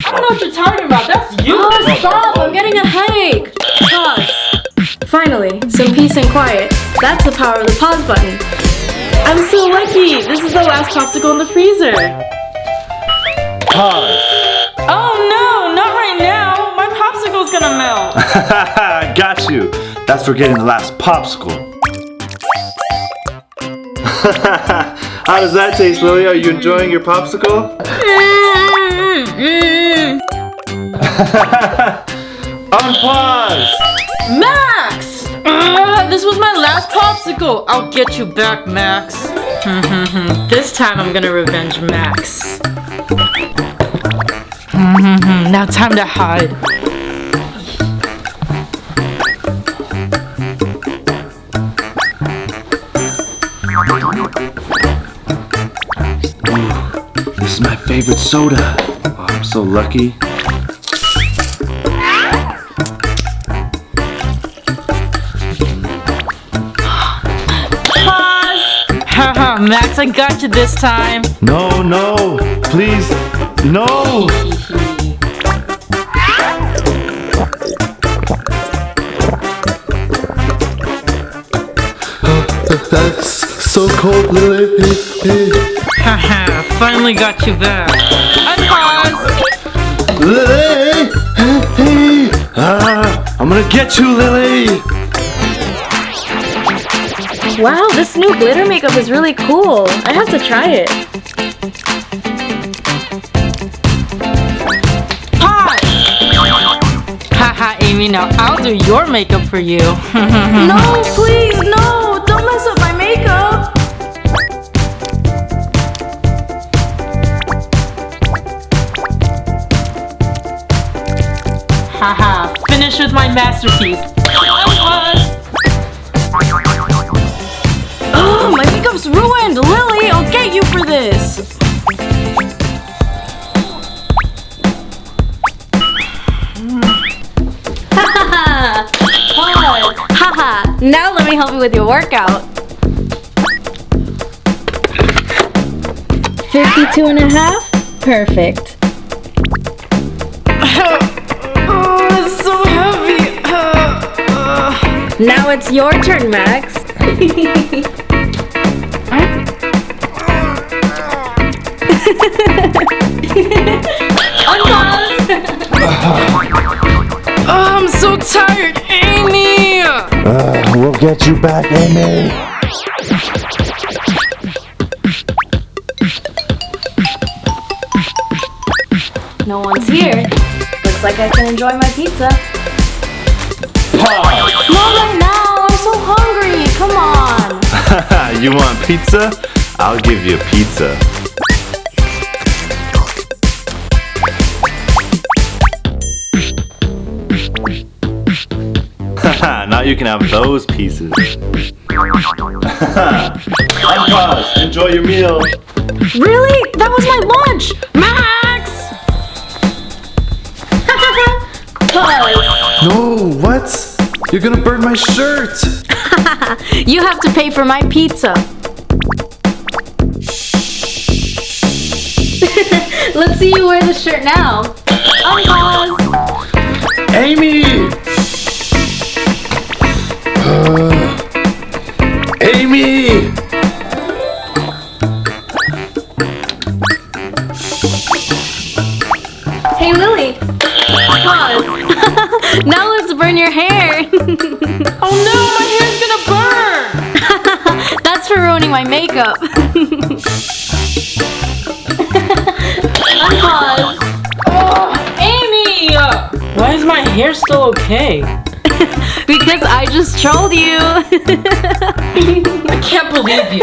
I don't know what you're talking about. That's you. Oh, stop! I'm getting a headache. Pause. Finally, some peace and quiet. That's the power of the pause button. I'm so lucky. This is the last popsicle in the freezer. Pause. Oh no, not right now. My popsicle's gonna melt. Got you. That's for getting the last popsicle. How does that taste, Lily? Are you enjoying your popsicle? Unpause! Max! This was my last popsicle. I'll get you back, Max. This time I'm gonna revenge Max. Now time to hide. This is my favorite soda. Oh, I'm so lucky. Haha, Max, I got you this time. No, no, please, no. That's so cold, Lily. Haha, finally got you back. Unpause. Lily! I'm gonna get you, Lily! Wow, this new glitter makeup is really cool. I have to try it. Pause. Haha, Amy, now I'll do your makeup for you. No, please, no! Don't mess up my makeup! Haha, finish with my masterpiece. Oh, my makeup's ruined! Lily, I'll get you for this! Haha! Now let me help you with your workout. 52.5? Perfect. Oh, it's so heavy. Now it's your turn, Max. Oh, I'm so tired, Amy. We'll get you back, Amy. No one's here. Looks like I can enjoy my pizza. Pause. Not right now. I'm so hungry. Come on. You want pizza? I'll give you a pizza. Now you can have those pieces. Unpause. Enjoy your meal. Really? That was my lunch. Max! No, what? You're gonna burn my shirt. You have to pay for my pizza. Let's see you wear the shirt now. Unpause. Amy! Amy! Hey, Lily. Pause. Now let's burn your hair. Oh no, my hair's gonna burn. That's for ruining my makeup. Unpause. Oh, Amy! Why is my hair still okay? Because I just trolled you. I can't believe you.